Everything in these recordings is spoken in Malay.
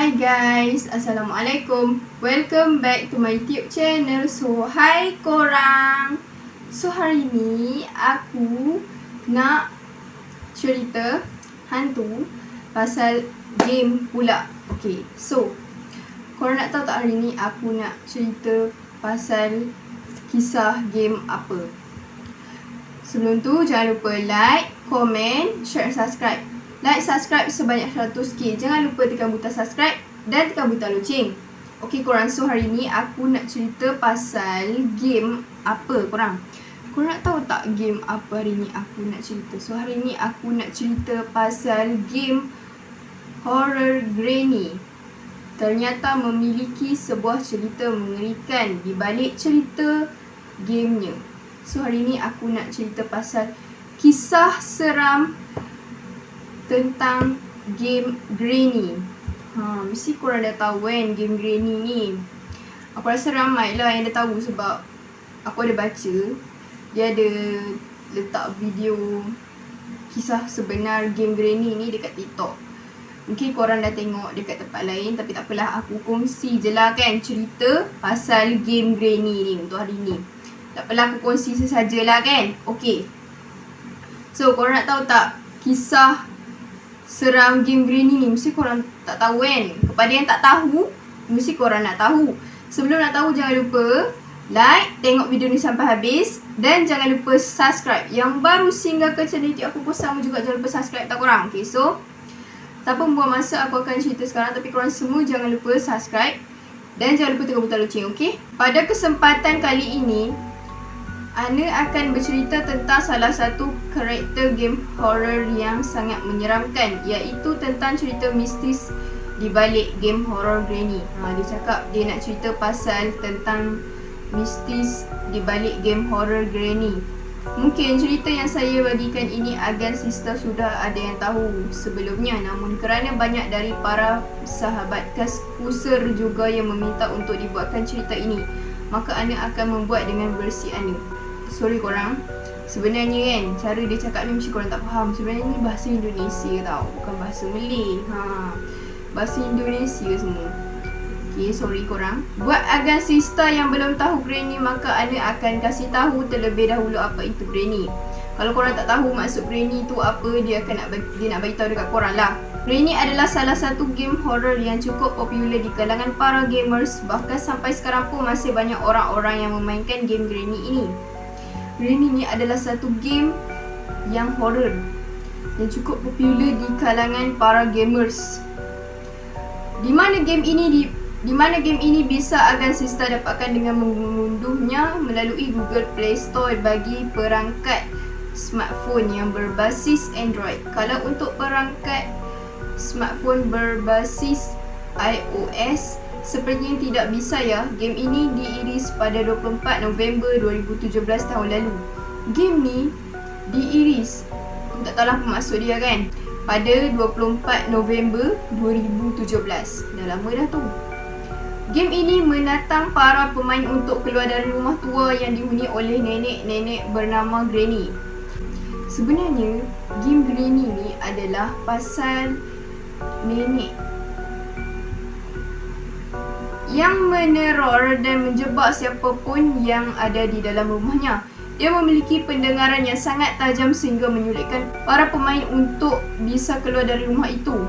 Hi guys, Assalamualaikum. Welcome back to my YouTube channel. So, hi korang. So, hari ni aku nak cerita hantu pasal game pula. Okay, so korang nak tahu tak hari ni aku nak cerita pasal kisah game apa? Sebelum tu, jangan lupa like, komen, share, subscribe. Like, subscribe sebanyak 100k. Jangan lupa tekan butang subscribe dan tekan butang loceng. Okay korang, so hari ni aku nak cerita pasal game apa korang. Korang nak tahu tak game apa hari ni aku nak cerita? So hari ni aku nak cerita pasal game Horror Granny. Ternyata memiliki sebuah cerita mengerikan di balik cerita gamenya. So hari ni aku nak cerita pasal kisah seram tentang game Granny. Mesti korang dah tahu kan game Granny ni. Aku rasa ramai lah yang dah tahu sebab aku ada baca. Dia ada letak video kisah sebenar game Granny ni dekat TikTok. Mungkin korang dah tengok dekat tempat lain, tapi tak apalah, aku kongsi je lah kan cerita pasal game Granny ni untuk hari ni. Tak apalah, aku kongsi sesajalah kan. Okay, so korang nak tahu tak kisah seram game Granny ni? Mesti korang tak tahu kan. Kepada yang tak tahu, mesti korang nak tahu. Sebelum nak tahu, jangan lupa like, tengok video ni sampai habis. Dan jangan lupa subscribe. Yang baru singgah ke channel YouTube aku pun sama juga, jangan lupa subscribe tak korang. Okay, so tanpa membuang masa, aku akan cerita sekarang. Tapi korang semua jangan lupa subscribe dan jangan lupa tekan butang loceng, okay? Pada kesempatan kali ini, Ana akan bercerita tentang salah satu karakter game horror yang sangat menyeramkan, iaitu tentang cerita mistis di balik game horror Granny. Dia cakap dia nak cerita pasal tentang mistis di balik game horror Granny. Mungkin cerita yang saya bagikan ini agan sister sudah ada yang tahu sebelumnya, namun kerana banyak dari para sahabat Kaskuser juga yang meminta untuk dibuatkan cerita ini, maka Ana akan membuat dengan versi Ana. Sorry korang, sebenarnya kan cara dia cakap ni mesti korang tak faham. Sebenarnya ni bahasa Indonesia tau, bukan bahasa Malay. Bahasa Indonesia semua. Okay, sorry korang. Buat agan sister yang belum tahu Granny, maka Ana akan kasih tahu terlebih dahulu apa itu Granny. Kalau korang tak tahu maksud Granny tu apa, dia nak bagi tahu dekat korang lah. Granny adalah salah satu game horror yang cukup popular di kalangan para gamers. Bahkan sampai sekarang pun masih banyak orang-orang yang memainkan game Granny ini. Granny ni adalah satu game yang horror yang cukup popular di kalangan para gamers. Di mana game ini bisa agan sister dapatkan dengan mengunduhnya melalui Google Play Store bagi perangkat smartphone yang berbasis Android. Kalau untuk perangkat smartphone berbasis iOS, sepertinya tidak bisa ya. Game ini diiris pada 24 November 2017 tahun lalu. Game ni diiris, tak tahulah apa maksud dia kan, pada 24 November 2017. Dah lama dah tu. Game ini menantang para pemain untuk keluar dari rumah tua yang dihuni oleh nenek-nenek bernama Granny. Sebenarnya game Granny ni adalah pasal nenek yang meneror dan menjebak siapapun yang ada di dalam rumahnya. Dia memiliki pendengaran yang sangat tajam sehingga menyulitkan para pemain untuk bisa keluar dari rumah itu.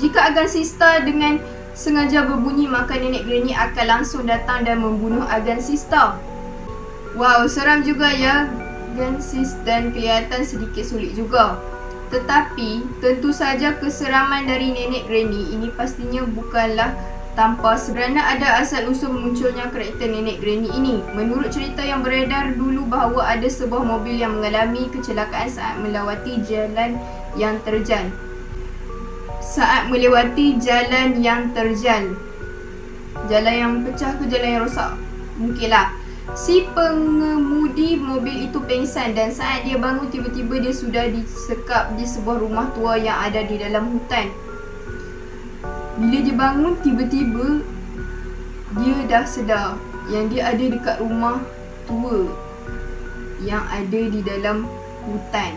Jika agan sister dengan sengaja berbunyi, maka nenek Granny akan langsung datang dan membunuh agan sister. Wow, seram juga ya agan sis, dan kelihatan sedikit sulit juga. Tetapi tentu saja keseraman dari nenek Granny ini pastinya bukanlah tanpa sebenarnya ada asal usul munculnya karakter nenek Granny ini. Menurut cerita yang beredar dulu bahawa ada sebuah mobil yang mengalami kecelakaan saat melewati jalan yang terjal. Jalan yang pecah ke jalan yang rosak? Mungkinlah. Si pengemudi mobil itu pengsan dan saat dia bangun tiba-tiba dia sudah disekap di sebuah rumah tua yang ada di dalam hutan. Bila dia bangun, tiba-tiba dia dah sedar yang dia ada dekat rumah tua yang ada di dalam hutan.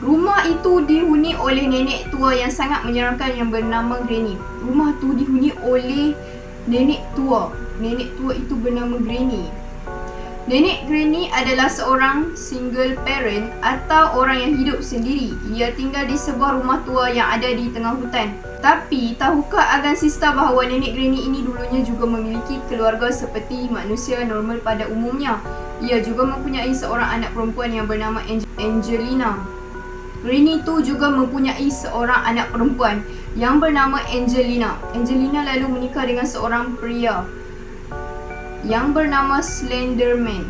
Rumah itu dihuni oleh nenek tua yang sangat menyeramkan yang bernama Granny. Rumah tu dihuni oleh nenek tua. Nenek tua itu bernama Granny. Nenek Granny adalah seorang single parent atau orang yang hidup sendiri. Ia tinggal di sebuah rumah tua yang ada di tengah hutan. Tapi, tahukah Agan Sista bahawa nenek Granny ini dulunya juga memiliki keluarga seperti manusia normal pada umumnya. Ia juga mempunyai seorang anak perempuan yang bernama Angelina. Granny tu juga mempunyai seorang anak perempuan yang bernama Angelina. Angelina lalu menikah dengan seorang pria yang bernama Slenderman.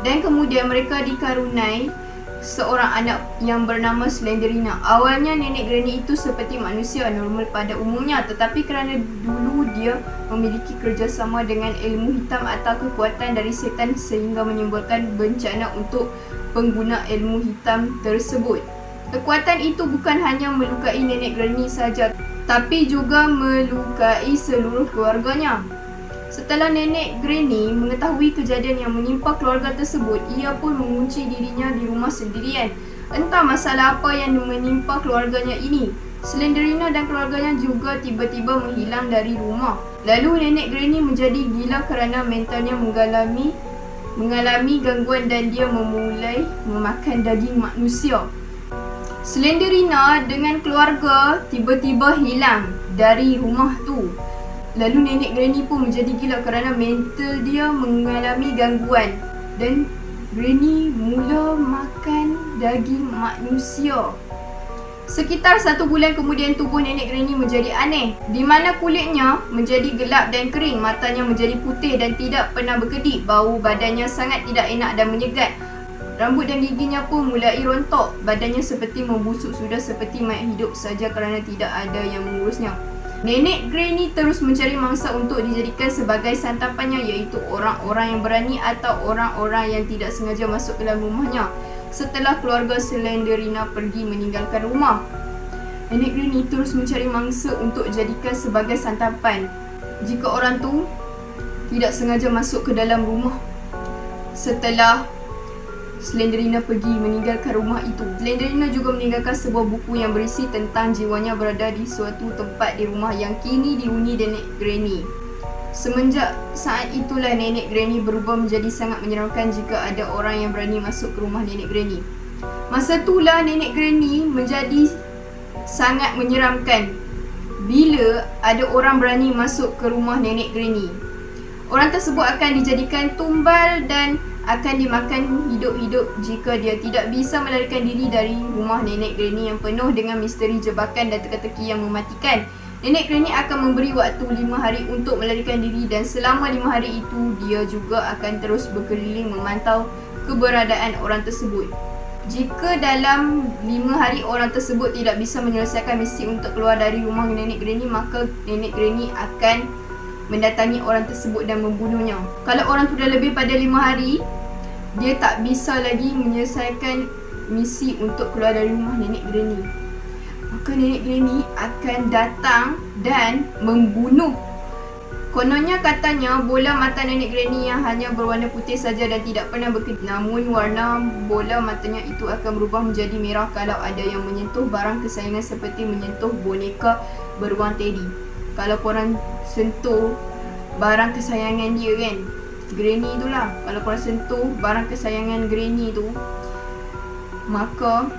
Dan kemudian mereka dikaruniai seorang anak yang bernama Slenderina. Awalnya nenek Granny itu seperti manusia normal pada umumnya, tetapi kerana dulu dia memiliki kerjasama dengan ilmu hitam atau kekuatan dari setan sehingga menimbulkan bencana untuk pengguna ilmu hitam tersebut. Kekuatan itu bukan hanya melukai nenek Granny saja, tapi juga melukai seluruh keluarganya. Setelah nenek Granny mengetahui kejadian yang menimpa keluarga tersebut, ia pun mengunci dirinya di rumah sendirian. Entah masalah apa yang menimpa keluarganya ini. Slenderina dan keluarganya juga tiba-tiba menghilang dari rumah. Lalu nenek Granny menjadi gila kerana mentalnya mengalami gangguan dan dia memulai memakan daging manusia. Slenderina dengan keluarga tiba-tiba hilang dari rumah tu. Lalu nenek Granny pun menjadi gila kerana mental dia mengalami gangguan dan Granny mula makan daging manusia. Sekitar 1 bulan kemudian tubuh nenek Granny menjadi aneh, di mana kulitnya menjadi gelap dan kering, matanya menjadi putih dan tidak pernah berkedip, bau badannya sangat tidak enak dan menyegat. Rambut dan giginya pun mulai rontok, badannya seperti membusuk, sudah seperti mayat hidup saja kerana tidak ada yang mengurusnya. Nenek Granny terus mencari mangsa untuk dijadikan sebagai santapannya, iaitu orang-orang yang berani atau orang-orang yang tidak sengaja masuk ke dalam rumahnya. Setelah keluarga Slenderina pergi meninggalkan rumah, nenek Granny terus mencari mangsa untuk dijadikan sebagai santapan jika orang tu tidak sengaja masuk ke dalam rumah. Setelah Slenderina pergi meninggalkan rumah itu, Slenderina juga meninggalkan sebuah buku yang berisi tentang jiwanya berada di suatu tempat di rumah yang kini dihuni nenek Granny. Semenjak saat itulah nenek Granny berubah menjadi sangat menyeramkan jika ada orang yang berani masuk ke rumah nenek Granny. Masa itulah nenek Granny menjadi sangat menyeramkan bila ada orang berani masuk ke rumah nenek Granny. Orang tersebut akan dijadikan tumbal dan akan dimakan hidup-hidup jika dia tidak bisa melarikan diri dari rumah nenek Granny yang penuh dengan misteri, jebakan dan teka-teki yang mematikan. Nenek Granny akan memberi waktu 5 hari untuk melarikan diri dan selama 5 hari itu dia juga akan terus berkeliling memantau keberadaan orang tersebut. Jika dalam 5 hari orang tersebut tidak bisa menyelesaikan misi untuk keluar dari rumah nenek Granny, maka nenek Granny akan mendatangi orang tersebut dan membunuhnya. Kalau orang tu dah lebih pada 5 hari, dia tak bisa lagi menyelesaikan misi untuk keluar dari rumah nenek Granny, maka nenek Granny akan datang dan membunuh. Kononnya katanya bola mata nenek Granny yang hanya berwarna putih saja dan tidak pernah berkedip, namun warna bola matanya itu akan berubah menjadi merah kalau ada yang menyentuh barang kesayangan seperti menyentuh boneka beruang teddy. Kalau korang sentuh barang kesayangan dia kan, Granny itulah, kalau korang sentuh barang kesayangan Granny tu, maka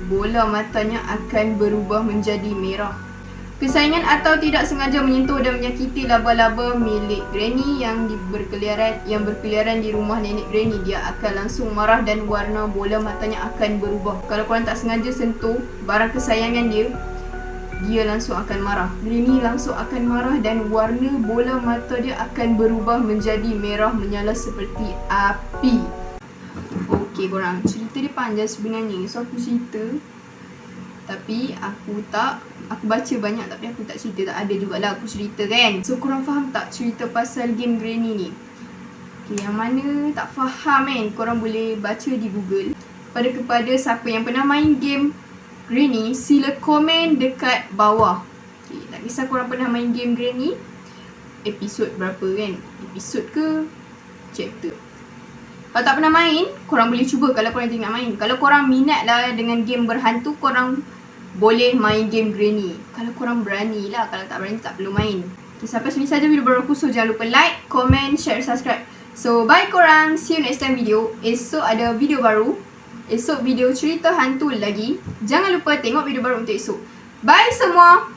bola matanya akan berubah menjadi merah. Kesayangan atau tidak sengaja menyentuh dan menyakiti laba-laba milik Granny yang berkeliaran di rumah nenek Granny, dia akan langsung marah dan warna bola matanya akan berubah. Kalau korang tak sengaja sentuh barang kesayangan dia, dia langsung akan marah. Granny langsung akan marah dan warna bola mata dia akan berubah menjadi merah menyala seperti api. Okey korang, cerita dia panjang sebenarnya, so aku cerita tapi aku baca banyak tapi aku tak cerita. Tak ada jugalah aku cerita kan. So korang faham tak cerita pasal game Granny ni? Okay, yang mana tak faham kan, korang boleh baca di Google. Kepada siapa yang pernah main game Granny, sila komen dekat bawah. Okay, tak kisah korang pernah main game Granny, episod berapa kan, episod ke chapter. Kalau tak pernah main, korang boleh cuba kalau korang tengok main. Kalau korang minat lah dengan game berhantu, korang boleh main game Granny. Kalau korang berani lah, kalau tak berani tak perlu main. Okay, sampai sini saja video baru aku. So jangan lupa like, comment, share, subscribe. So bye korang, see you next time video. Esok ada video baru. Esok video cerita hantu lagi. Jangan lupa tengok video baru untuk esok. Bye semua.